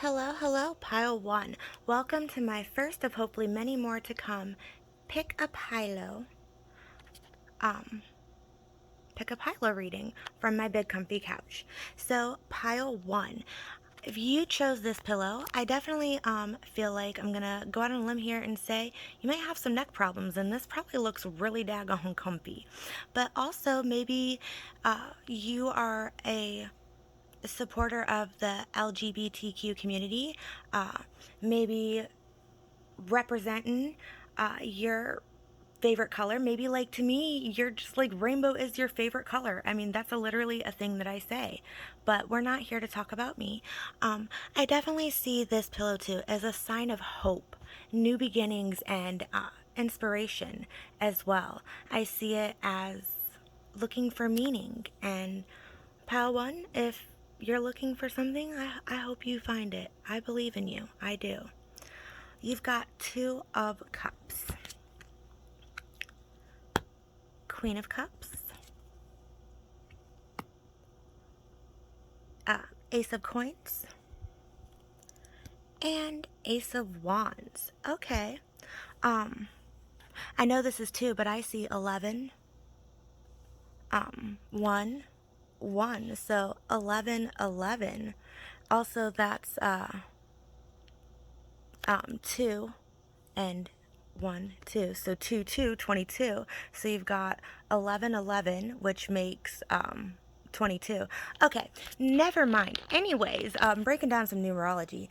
Hello, hello, pile one. Welcome to my first of hopefully many more to come. Pick a pilo, um, pick a pilo reading from my big comfy couch. So pile one. If you chose this pillow, I definitely feel like I'm gonna go out on a limb here and say you might have some neck problems, and this probably looks really daggone comfy. But also maybe you are a supporter of the LGBTQ community, uh, maybe representing your favorite color. Maybe, like, to me, you're just like rainbow is your favorite color. I mean, that's literally a thing that I say, but we're not here to talk about me. I definitely see this pillow too as a sign of hope, new beginnings, and inspiration as well. I see it as looking for meaning. And pile one, if you're looking for something, I hope you find it. I believe in you. I do. You've got Two of Cups, Queen of Cups, Ace of Coins, and Ace of Wands. Okay. Um, I know this is two, but I see 11, 1, 1. So 11, 11. Also, that's 2 and 1, 2. So 2, 2, 22. So you've got 11, 11, which makes 22. Okay, never mind. Anyways, breaking down some numerology.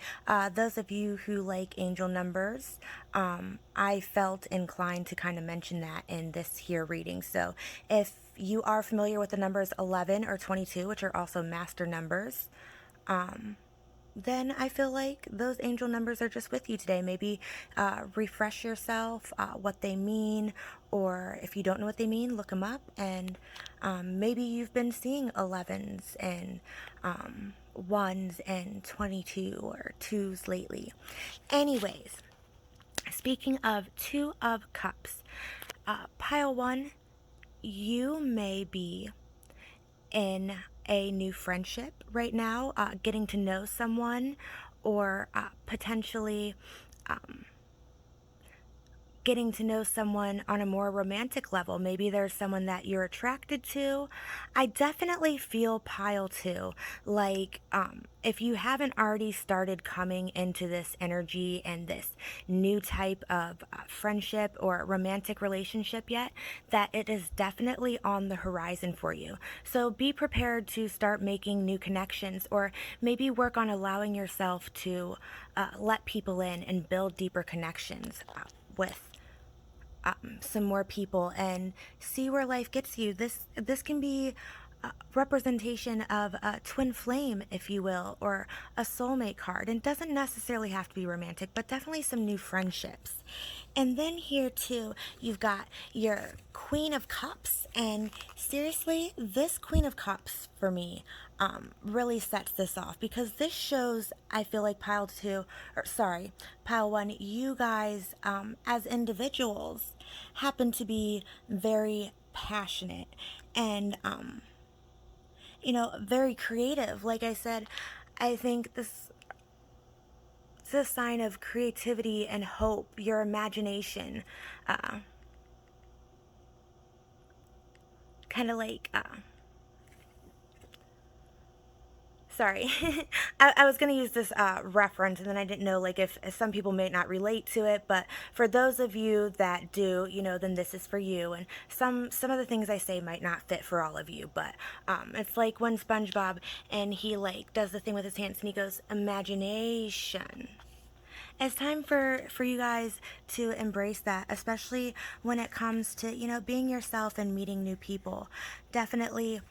Those of you who like angel numbers, I felt inclined to kind of mention that in this here reading. So if you are familiar with the numbers 11 or 22, which are also master numbers, then I feel like those angel numbers are just with you today. Maybe refresh yourself what they mean, or if you don't know what they mean, look them up. And maybe you've been seeing 11s and 1s and 22 or 2s lately. Anyways, speaking of Two of Cups, pile one, you may be in a new friendship right now, getting to know someone, or potentially getting to know someone on a more romantic level. Maybe there's someone that you're attracted to. I definitely feel pile two. Like, if you haven't already started coming into this energy and this new type of friendship or romantic relationship yet, that it is definitely on the horizon for you. So be prepared to start making new connections, or maybe work on allowing yourself to let people in and build deeper connections with some more people, and see where life gets you. This can be a representation of a twin flame, if you will, or a soulmate card. And it doesn't necessarily have to be romantic, but definitely some new friendships. And then here too, you've got your Queen of Cups. And seriously, this Queen of Cups for me really sets this off, because this shows, I feel like pile one, you guys as individuals happen to be very passionate and very creative. Like I said, I think this is a sign of creativity and hope, your imagination. Kind of like sorry. I was going to use this reference, and then I didn't know, like, if some people may not relate to it, but for those of you that do, then this is for you. And some of the things I say might not fit for all of you, but it's like when SpongeBob, and he, like, does the thing with his hands, and he goes, imagination. It's time for you guys to embrace that, especially when it comes to, being yourself and meeting new people. Definitely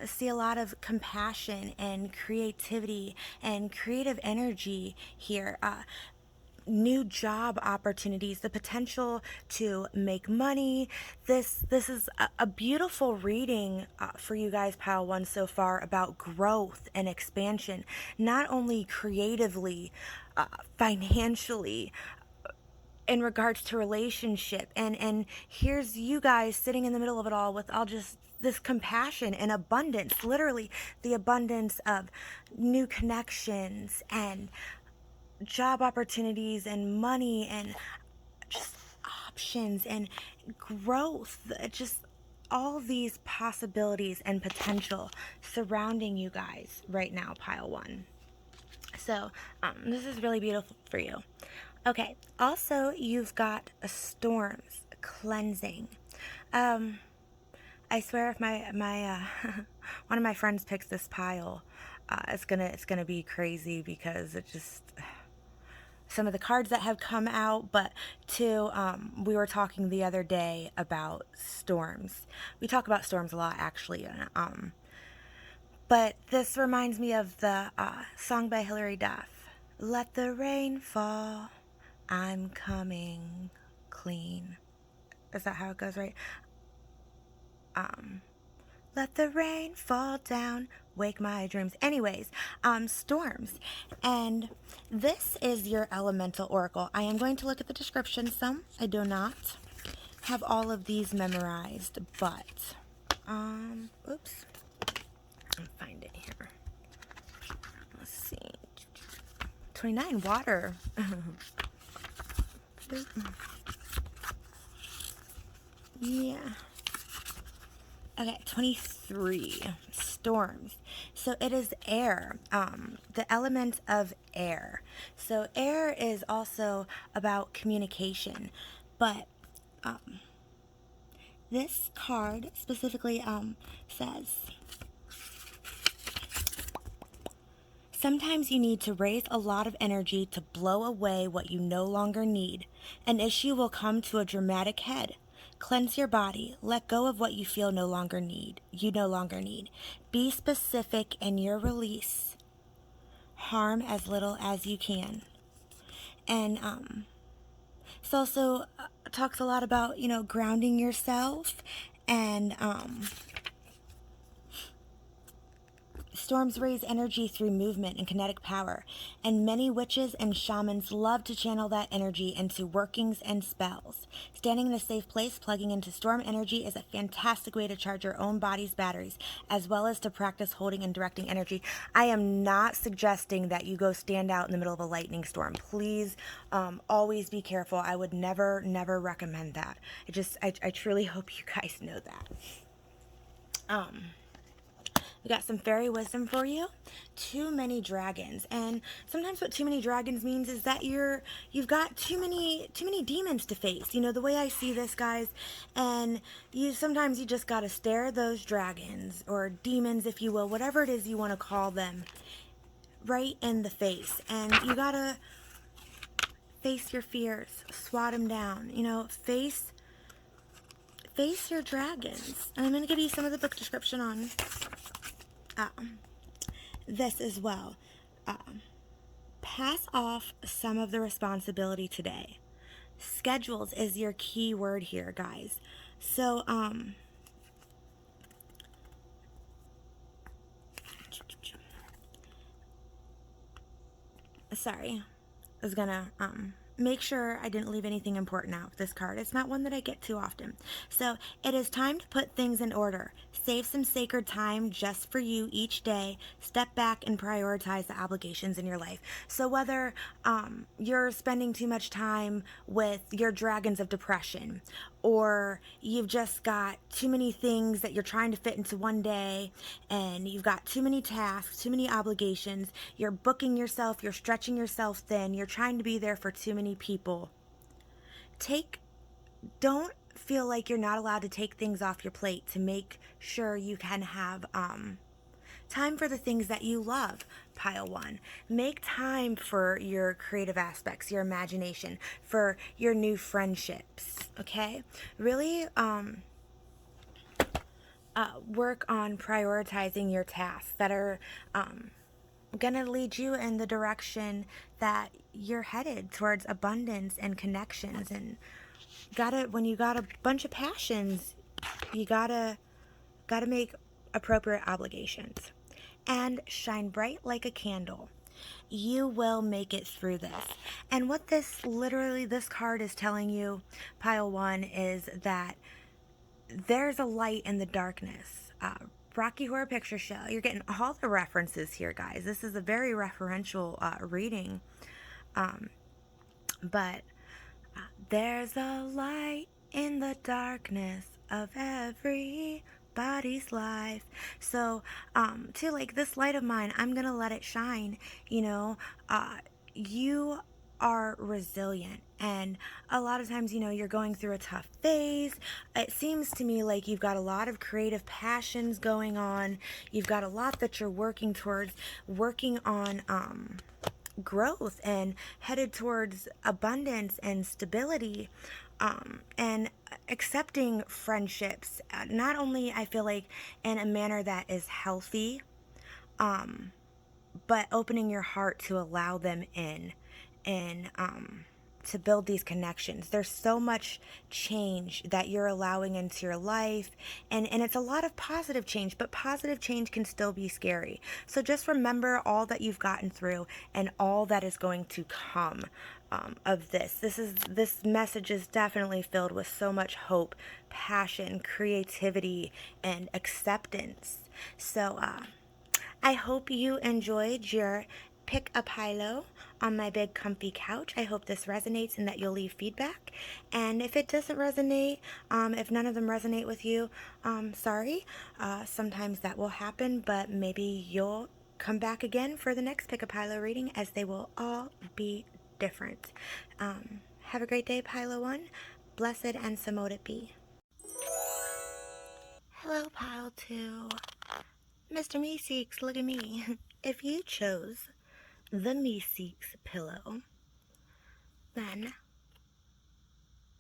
see a lot of compassion and creativity and creative energy here. New job opportunities, the potential to make money. This is a beautiful reading for you guys, pile one, so far, about growth and expansion, not only creatively, financially, in regards to relationship. And here's you guys sitting in the middle of it all with all just this compassion and abundance, literally the abundance of new connections and job opportunities and money and just options and growth, just all these possibilities and potential surrounding you guys right now, pile one. So this is really beautiful for you. Okay, also you've got a storms, cleansing. I swear if my one of my friends picks this pile, it's gonna be crazy because it just some of the cards that have come out, but two, we were talking the other day about storms. We talk about storms a lot, actually. But this reminds me of the song by Hilary Duff. Let the rain fall, I'm coming clean. Is that how it goes, right? Let the rain fall down, wake my dreams. Anyways, storms. And this is your elemental oracle. I am going to look at the description some. I do not have all of these memorized, but, oops. I'll find it here. Let's see. 29, water. Yeah. Okay, 23, storms. So it is air, the element of air. So air is also about communication, but this card specifically says, sometimes you need to raise a lot of energy to blow away what you no longer need. An issue will come to a dramatic head. Cleanse your body. Let go of what you feel no longer need. You no longer need. Be specific in your release. Harm as little as you can. And this also talks a lot about, grounding yourself and storms raise energy through movement and kinetic power, and many witches and shamans love to channel that energy into workings and spells. Standing in a safe place, plugging into storm energy is a fantastic way to charge your own body's batteries, as well as to practice holding and directing energy. I am not suggesting that you go stand out in the middle of a lightning storm. Please, always be careful. I would never recommend that. I truly hope you guys know that. We got some fairy wisdom for you. Too many dragons. And sometimes what too many dragons means is that you've got too many demons to face. The way I see this, guys, and sometimes you just got to stare those dragons or demons, if you will, whatever it is you want to call them, right in the face. And you got to face your fears, swat them down, face your dragons. And I'm going to give you some of the book description on this as well. Pass off some of the responsibility today. Schedules is your key word here, guys. So, sorry. I was gonna, make sure I didn't leave anything important out of this card. It's not one that I get too often. So it is time to put things in order. Save some sacred time just for you each day. Step back and prioritize the obligations in your life. So whether you're spending too much time with your dragons of depression, or you've just got too many things that you're trying to fit into one day, and you've got too many tasks, too many obligations, you're booking yourself, you're stretching yourself thin, you're trying to be there for too many people. Don't feel like you're not allowed to take things off your plate to make sure you can have time for the things that you love, pile one. Make time for your creative aspects, your imagination, for your new friendships, okay? Really work on prioritizing your tasks that are gonna lead you in the direction that you're headed towards abundance and connections. And when you got a bunch of passions, you gotta make appropriate obligations. And shine bright like a candle. You will make it through this. And what this card is telling you, pile one, is that there's a light in the darkness. Rocky Horror Picture Show. You're getting all the references here, guys. This is a very referential reading. But there's a light in the darkness of everybody's life. So, to like this light of mine, I'm gonna let it shine. You know, you are resilient, and a lot of times, you're going through a tough phase. It seems to me like you've got a lot of creative passions going on. You've got a lot that you're working towards, working on growth and headed towards abundance and stability, and accepting friendships, not only I feel like in a manner that is healthy, but opening your heart to allow them in, and to build these connections. There's so much change that you're allowing into your life, and it's a lot of positive change, but positive change can still be scary. So just remember all that you've gotten through and all that is going to come of this. This message is definitely filled with so much hope, passion, creativity, and acceptance. So I hope you enjoyed your pick a pillow on my big comfy couch. I hope this resonates and that you'll leave feedback. And if it doesn't resonate, if none of them resonate with you, sorry. Sometimes that will happen, but maybe you'll come back again for the next pick a pillow reading, as they will all be different. Have a great day, Pile 1. Blessed and so mote it be. Hello, Pile 2. Mr. Meseeks, look at me. If you chose the meseeks pillow, then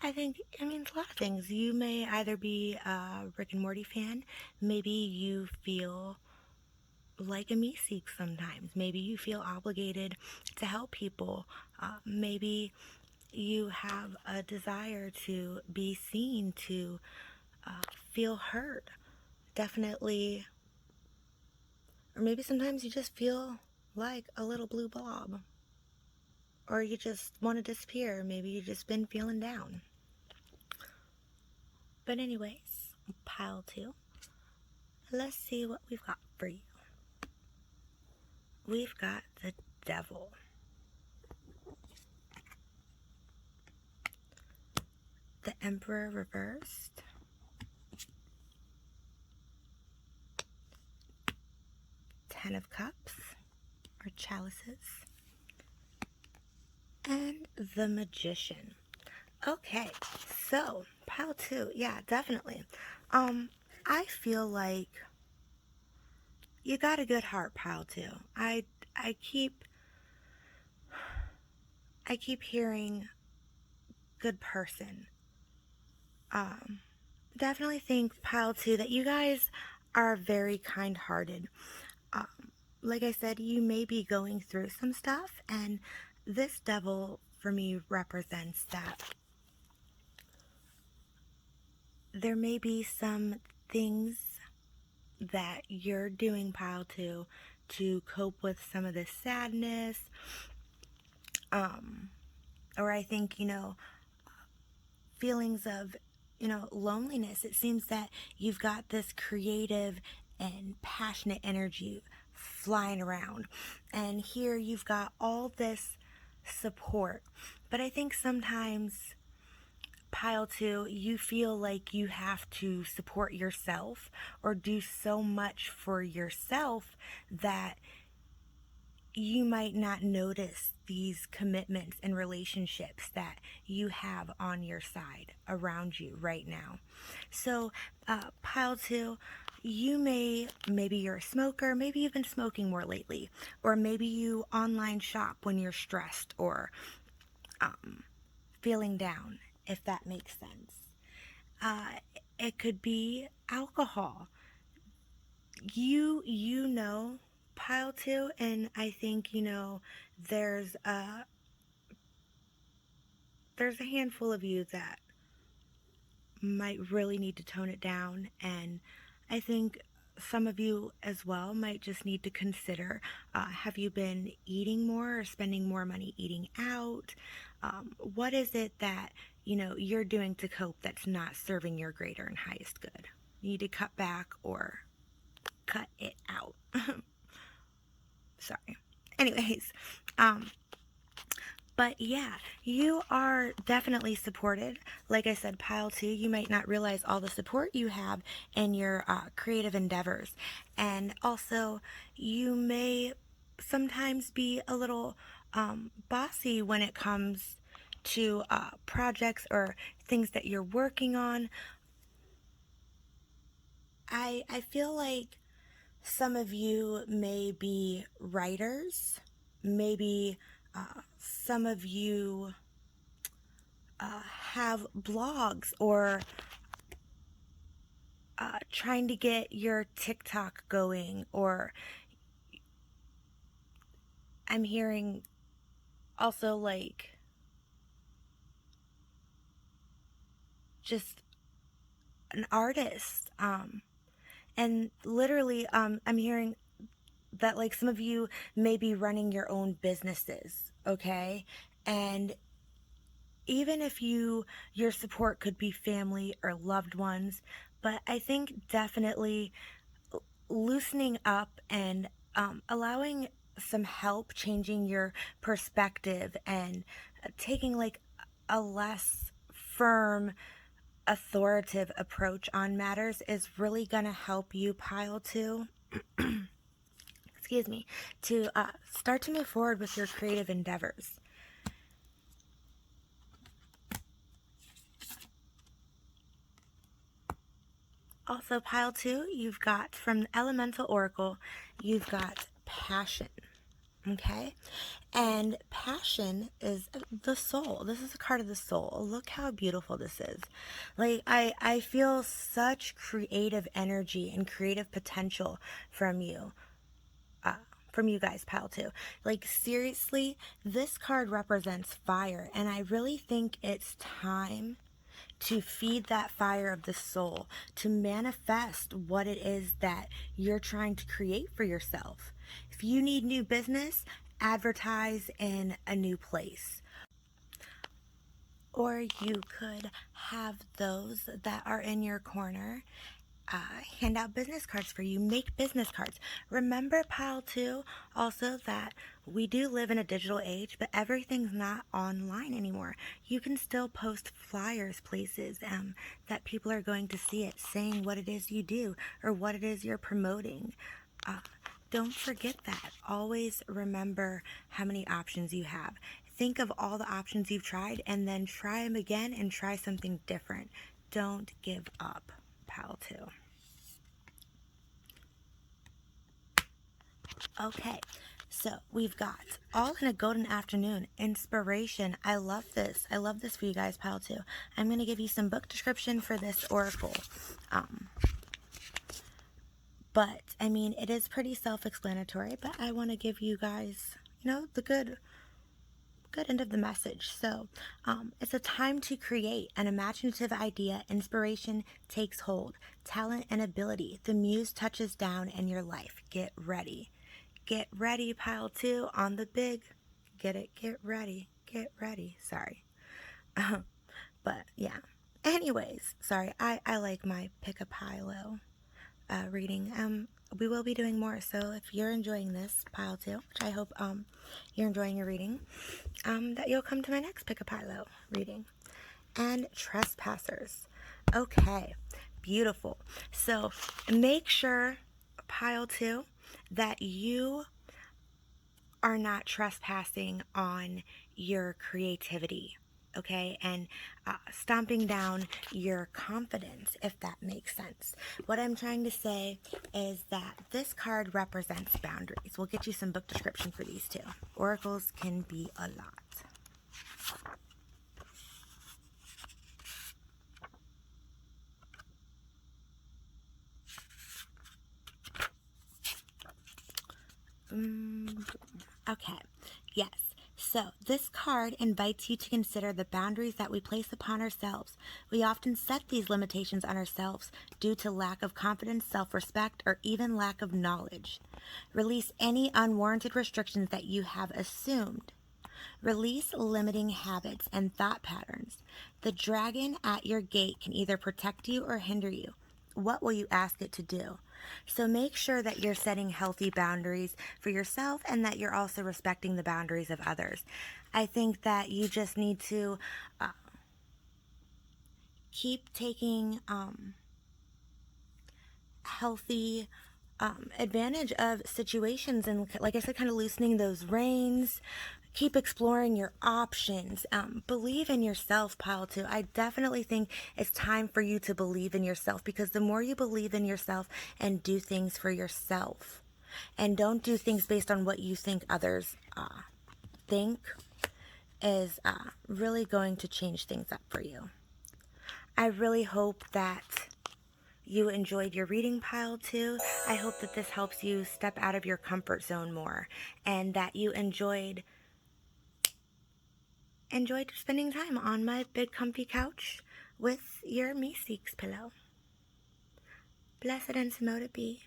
I think it means a lot of things. You may either be a Rick and Morty fan, maybe you feel like a meseek sometimes, maybe you feel obligated to help people, maybe you have a desire to be seen, to feel heard. Definitely. Or maybe sometimes you just feel like a little blue blob. Or you just want to disappear. Maybe you've just been feeling down. But anyways, Pile 2. Let's see what we've got for you. We've got the Devil. The Emperor reversed. Ten of Cups, or Chalices. And the Magician. Okay, so Pile 2, yeah, definitely. I feel like you got a good heart, Pile 2. I keep hearing good person. Definitely think, Pile 2, that you guys are very kind-hearted. Like I said, you may be going through some stuff, and this Devil for me represents that there may be some things that you're doing, Pile 2, to cope with some of this sadness, or I think, feelings of, loneliness. It seems that you've got this creative and passionate energy flying around, and here you've got all this support. But I think sometimes, Pile 2, you feel like you have to support yourself or do so much for yourself that you might not notice these commitments and relationships that you have on your side around you right now. So, Pile 2, maybe you're a smoker, maybe you've been smoking more lately, or maybe you online shop when you're stressed or feeling down, if that makes sense. It could be alcohol. You know, Pile 2, and I think there's a handful of you that might really need to tone it down, and I think some of you as well might just need to consider, have you been eating more or spending more money eating out? What is it that, you're doing to cope that's not serving your greater and highest good? You need to cut back or cut it out. Sorry. Anyways, but yeah, you are definitely supported. Like I said, pile two, you might not realize all the support you have in your creative endeavors. And also, you may sometimes be a little bossy when it comes to projects or things that you're working on. I feel like some of you may be writers, maybe some of you have blogs or trying to get your TikTok going, or I'm hearing also like just an artist. And literally, I'm hearing that like some of you may be running your own businesses, okay? And even if your support could be family or loved ones, but I think definitely loosening up and allowing some help changing your perspective and taking like a less firm authoritative approach on matters is really going to help you, pile two, excuse me, to start to move forward with your creative endeavors. Also, pile two, you've got from the Elemental Oracle, you've got passion. Okay? And passion is the soul. This is a card of the soul. Look how beautiful this is. Like, I feel such creative energy and creative potential from you. From you guys, pile two. Like, seriously, this card represents fire, and I really think it's time to feed that fire of the soul, to manifest what it is that you're trying to create for yourself. If you need new business, advertise in a new place. Or you could have those that are in your corner hand out business cards for you. Make business cards. Remember, pile two, also that we do live in a digital age, but everything's not online anymore. You can still post flyers places that people are going to see it, saying what it is you do or what it is you're promoting. Don't forget that. Always remember how many options you have. Think of all the options you've tried and then try them again and try something different. Don't give up, pile two. Okay, so we've got all in a golden afternoon. Inspiration. I love this. I love this for you guys, pile two. I'm going to give you some book description for this oracle. But, I mean, it is pretty self-explanatory, but I want to give you guys, the good end of the message. So, it's a time to create an imaginative idea. Inspiration takes hold. Talent and ability. The muse touches down in your life. Get ready. Get ready, pile two, on the big. Get ready. Sorry. But, yeah. Anyways, sorry, I like my pick a pilo reading. We will be doing more, so if you're enjoying this, pile two, which I hope you're enjoying your reading, that you'll come to my next pick a pilo reading. And trespassers. Okay, beautiful. So make sure, pile two, that you are not trespassing on your creativity, okay, and stomping down your confidence, if that makes sense. What I'm trying to say is that this card represents boundaries. We'll get you some book description for these two. Oracles can be a lot. Okay, yes. So, this card invites you to consider the boundaries that we place upon ourselves. We often set these limitations on ourselves due to lack of confidence, self-respect, or even lack of knowledge. Release any unwarranted restrictions that you have assumed. Release limiting habits and thought patterns. The dragon at your gate can either protect you or hinder you. What will you ask it to do? So make sure that you're setting healthy boundaries for yourself and that you're also respecting the boundaries of others. I think that you just need to keep taking healthy advantage of situations, and like I said, kind of loosening those reins. Keep exploring your options. Believe in yourself, pile 2. I definitely think it's time for you to believe in yourself, because the more you believe in yourself and do things for yourself and don't do things based on what you think others think, is really going to change things up for you. I really hope that you enjoyed your reading, pile 2. I hope that this helps you step out of your comfort zone more, and that you enjoyed spending time on my big comfy couch with your meseeks pillow. Blessed and mote it be.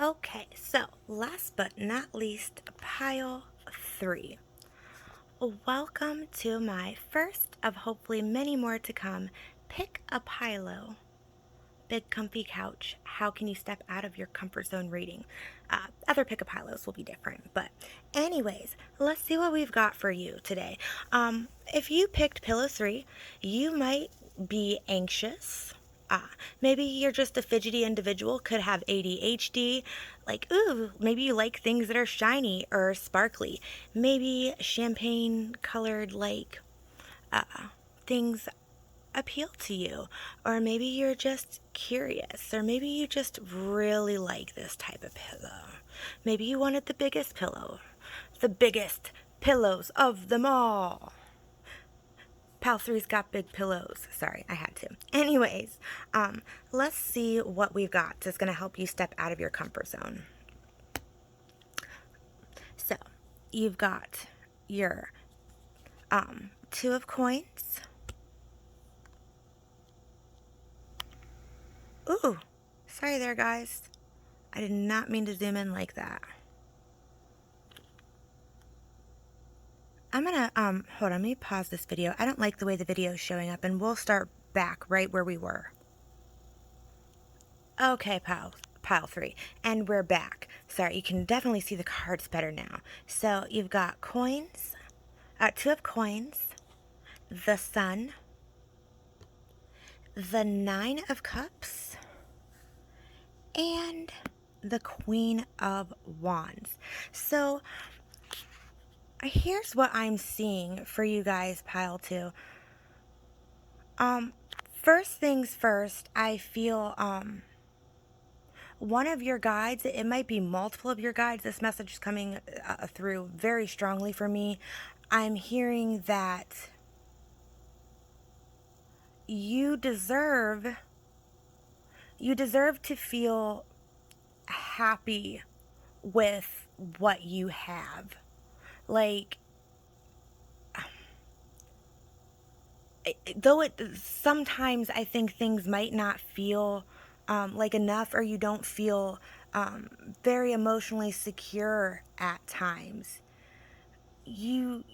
Okay, so last but not least, pile 3. Welcome to my first of hopefully many more to come. Pick a pillow. Big comfy couch. How can you step out of your comfort zone reading? Other pick a pillows will be different, but anyways, let's see what we've got for you today. If you picked pillow 3, you might be anxious. Maybe you're just a fidgety individual, could have ADHD, like, ooh, maybe you like things that are shiny or sparkly. Maybe champagne colored, like, things appeal to you. Or maybe you're just curious, or maybe you just really like this type of pillow. Maybe you wanted the biggest pillow, the biggest pillows of them all. Pal 3's got big pillows. Sorry, I had to. Anyways, let's see what we've got that's going to help you step out of your comfort zone. So, you've got your 2 of coins. Ooh, sorry there, guys. I did not mean to zoom in like that. I'm gonna, hold on, let me pause this video. I don't like the way the video is showing up, and we'll start back right where we were. Okay, pile 3, and we're back. Sorry, you can definitely see the cards better now. So you've got coins, 2 of coins, the sun, the 9 of cups, and the Queen of Wands. So here's what I'm seeing for you guys, pile 2. First things first, I feel one of your guides, it might be multiple of your guides. This message is coming through very strongly for me. I'm hearing that you deserve to feel happy with what you have. Like, though it sometimes I think things might not feel like enough, or you don't feel very emotionally secure at times, you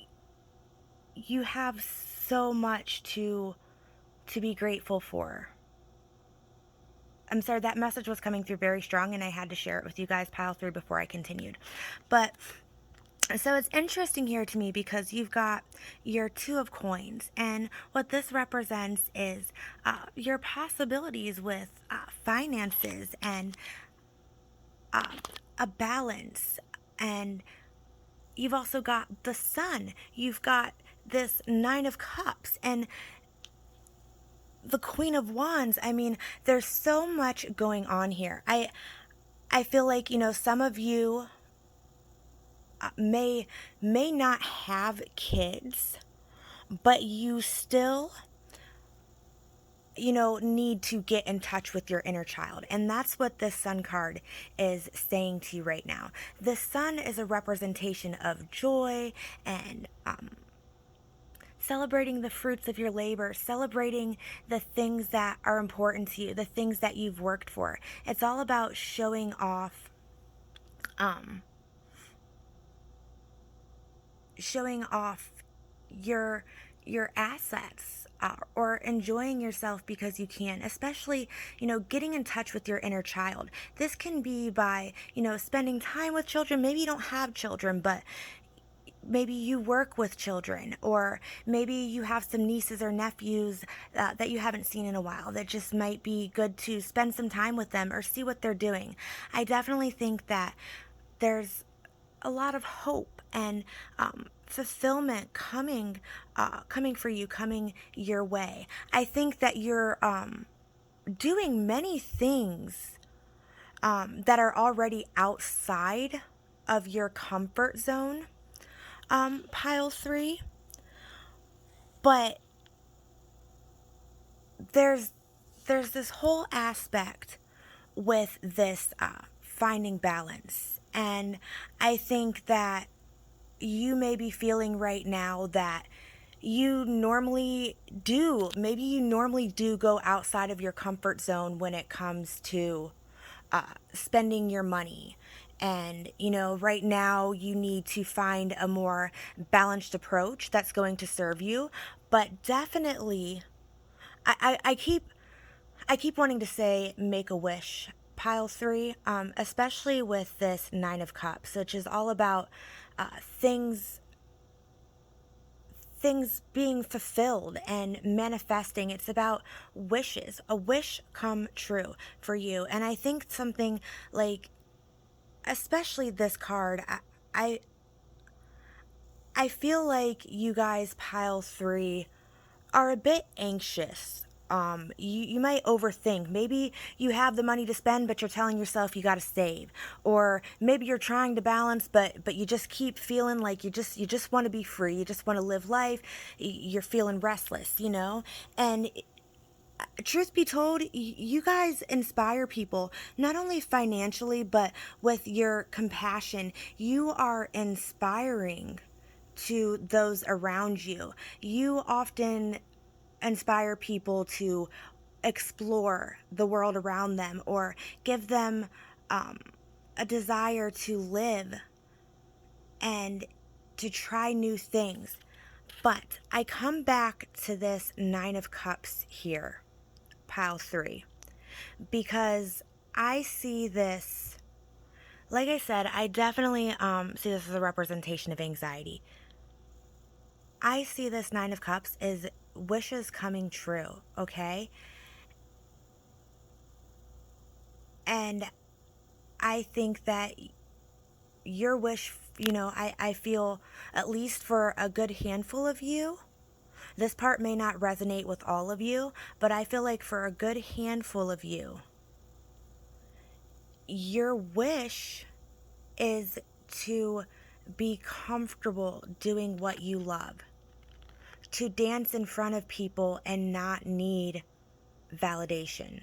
have so much to be grateful for. I'm sorry, that message was coming through very strong, and I had to share it with you guys, pile 3, before I continued. But so it's interesting here to me, because you've got your 2 of coins, and what this represents is your possibilities with finances and a balance. And you've also got the sun. You've got this 9 of cups and the Queen of Wands. I mean, there's so much going on here. I feel like, some of you may not have kids, but you still, need to get in touch with your inner child. And that's what this sun card is saying to you right now. The sun is a representation of joy and celebrating the fruits of your labor, celebrating the things that are important to you, the things that you've worked for. It's all about showing off um showing off your assets, or enjoying yourself because you can, especially getting in touch with your inner child. This can be by spending time with children. Maybe you don't have children, but maybe you work with children, or maybe you have some nieces or nephews that you haven't seen in a while, that just might be good to spend some time with them or see what they're doing. I definitely think that there's a lot of hope and fulfillment coming for you, coming your way. I think that you're doing many things that are already outside of your comfort zone, pile 3. But there's this whole aspect with this finding balance, and I think that you may be feeling right now that maybe you normally do go outside of your comfort zone when it comes to spending your money. And, right now you need to find a more balanced approach that's going to serve you. But definitely, I keep wanting to say make a wish, pile 3, especially with this 9 of Cups, which is all about things being fulfilled and manifesting. It's about wishes, a wish come true for you. And I think something like, especially this card, I I feel like you guys, pile 3, are a bit anxious. You might overthink. Maybe you have the money to spend, but you're telling yourself you got to save. Or maybe you're trying to balance, but you just keep feeling like you just want to be free. You just want to live life. You're feeling restless. And truth be told, you guys inspire people, not only financially, but with your compassion. You are inspiring to those around you. You often inspire people to explore the world around them, or give them a desire to live and to try new things. But I come back to this 9 of Cups here, pile 3, because I see this, like I said, I definitely see this as a representation of anxiety. I see this 9 of Cups as wishes coming true, okay? And I think that your wish, I feel, at least for a good handful of you, this part may not resonate with all of you, but I feel like for a good handful of you, your wish is to be comfortable doing what you love, to dance in front of people and not need validation,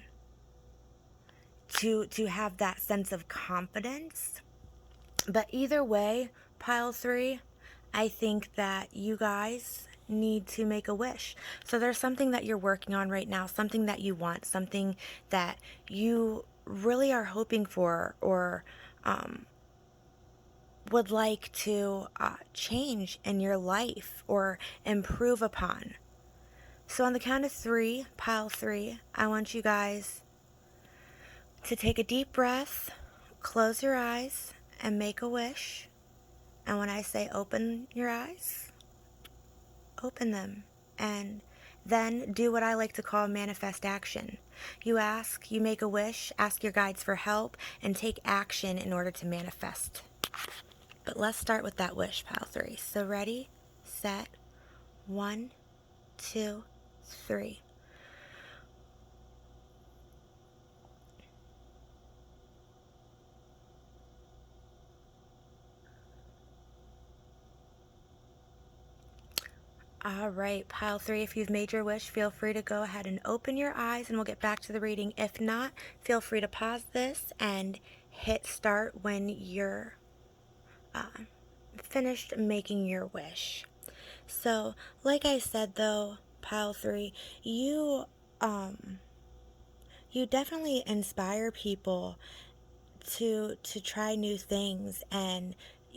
to have that sense of confidence. But either way, pile 3, I think that you guys need to make a wish. So there's something that you're working on right now, something that you want, something that you really are hoping for, or would like to change in your life or improve upon. So on the count of 3, pile 3, I want you guys to take a deep breath, close your eyes, and make a wish. And when I say open your eyes, open them. And then do what I like to call manifest action. You ask, you make a wish, ask your guides for help, and take action in order to manifest. But let's start with that wish, pile 3. So ready, set, 1, 2, 3. All right, pile three, if you've made your wish, feel free to go ahead and open your eyes and we'll get back to the reading. If not, feel free to pause this and hit start when you're finished making your wish. So, like I said though, pile three, you definitely inspire people to try new things and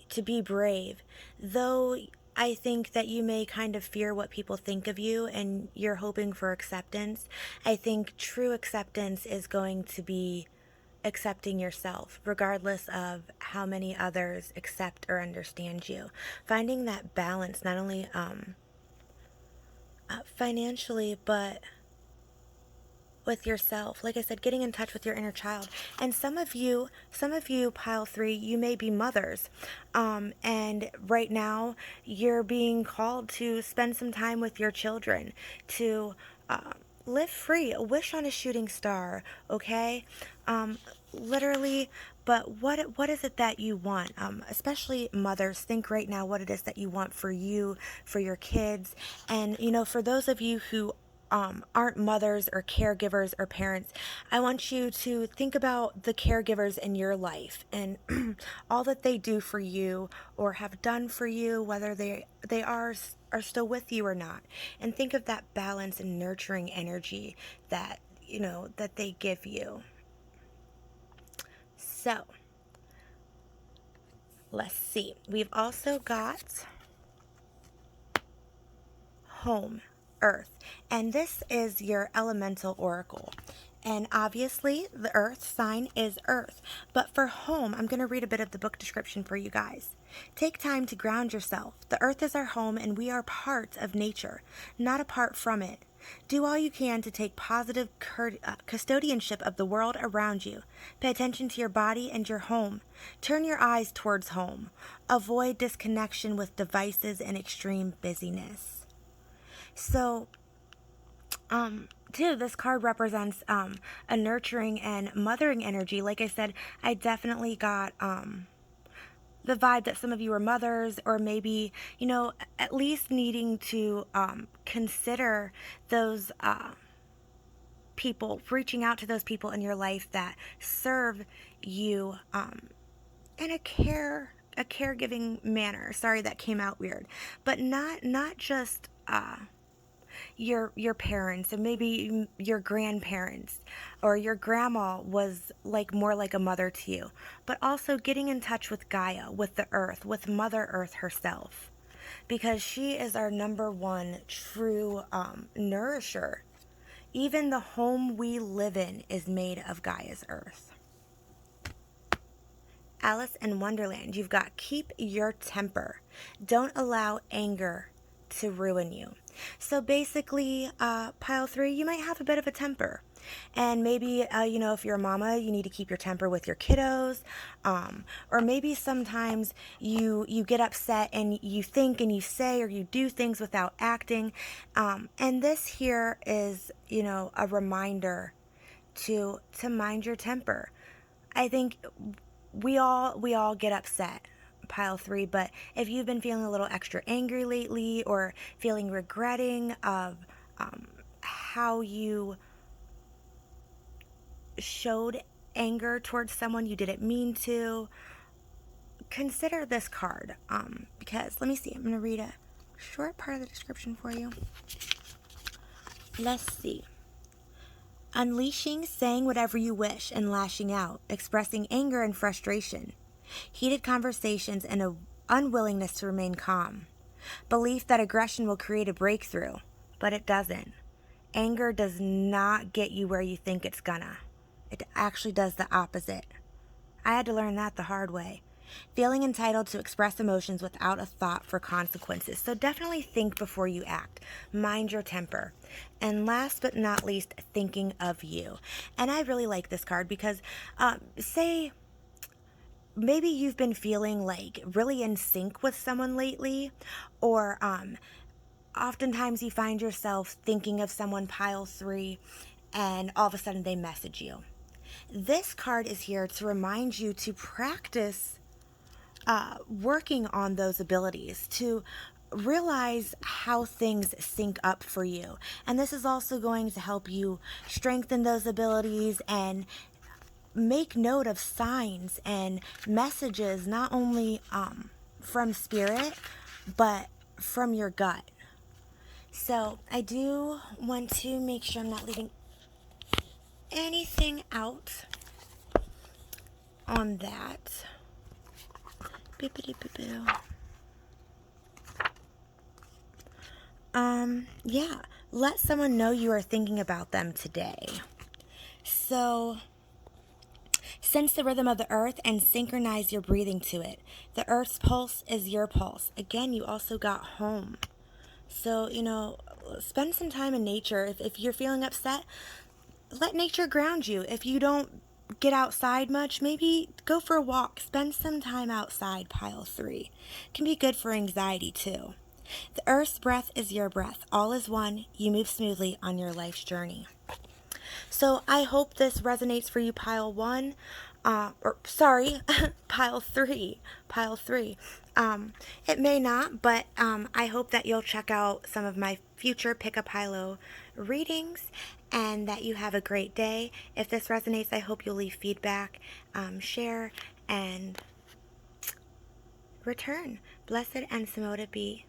to be brave. Though I think that you may kind of fear what people think of you and you're hoping for acceptance. I think true acceptance is going to be accepting yourself, regardless of how many others accept or understand you. Finding that balance, not only financially, but with yourself. Like I said, getting in touch with your inner child. And some of you, pile three, you may be mothers. And right now you're being called to spend some time with your children, to live free, wish on a shooting star, okay? Literally, but what is it that you want? Especially mothers, think right now what it is that you want for you, for your kids. And, for those of you who aren't mothers or caregivers or parents, I want you to think about the caregivers in your life and all that they do for you or have done for you, whether they are still with you or not. And think of that balance and nurturing energy that, that they give you. So, let's see. We've also got home, earth, and this is your elemental oracle. And obviously the earth sign is earth, but for home, I'm going to read a bit of the book description for you guys. Take time to ground yourself. The earth is our home and we are part of nature, not apart from it. Do all you can to take positive custodianship of the world around you. Pay attention to your body and your home. Turn your eyes towards home. Avoid disconnection with devices and extreme busyness. So, too, this card represents a nurturing and mothering energy. Like I said, I definitely got the vibe that some of you are mothers, or maybe, at least needing to consider those people, reaching out to those people in your life that serve you in a caregiving manner. Sorry, that came out weird, but not just your parents and maybe your grandparents or your grandma was more like a mother to you, but also getting in touch with Gaia, with the earth, with Mother Earth herself, because she is our number one true nourisher. Even the home we live in is made of Gaia's earth. Alice in Wonderland, you've got keep your temper. Don't allow anger to ruin you. So basically, pile three, you might have a bit of a temper. And maybe, if you're a mama, you need to keep your temper with your kiddos. Or maybe sometimes you get upset and you think and you say or you do things without acting. And this here is, a reminder to mind your temper. I think we all get upset, pile three, but if you've been feeling a little extra angry lately or feeling regretting of how you showed anger towards someone you didn't mean to, consider this card, because let me see, I'm going to read a short part of the description for you. Let's see. Unleashing, saying whatever you wish, and lashing out, expressing anger and frustration. Heated conversations and an unwillingness to remain calm. Belief that aggression will create a breakthrough, but it doesn't. Anger does not get you where you think it's gonna. It actually does the opposite. I had to learn that the hard way. Feeling entitled to express emotions without a thought for consequences. So definitely think before you act. Mind your temper. And last but not least, thinking of you. And I really like this card because, say, maybe you've been feeling really in sync with someone lately, or oftentimes you find yourself thinking of someone, pile three, and all of a sudden they message you. This card is here to remind you to practice working on those abilities, to realize how things sync up for you. And this is also going to help you strengthen those abilities and make note of signs and messages, not only from spirit, but from your gut. So I do want to make sure I'm not leaving anything out on that. Bippity-boo-boo. Yeah, let someone know you are thinking about them today. So, sense the rhythm of the earth and synchronize your breathing to it. The earth's pulse is your pulse. Again, you also got home. So, spend some time in nature. If you're feeling upset, let nature ground you. If you don't get outside much, maybe go for a walk. Spend some time outside, pile 3. Can be good for anxiety too. The earth's breath is your breath. All is one. You move smoothly on your life's journey. So I hope this resonates for you, pile 1. Pile 3. Pile 3. It may not, but I hope that you'll check out some of my future Pick a Pilo readings and that you have a great day. If this resonates, I hope you'll leave feedback, share, and return. Blessed and Samoda be.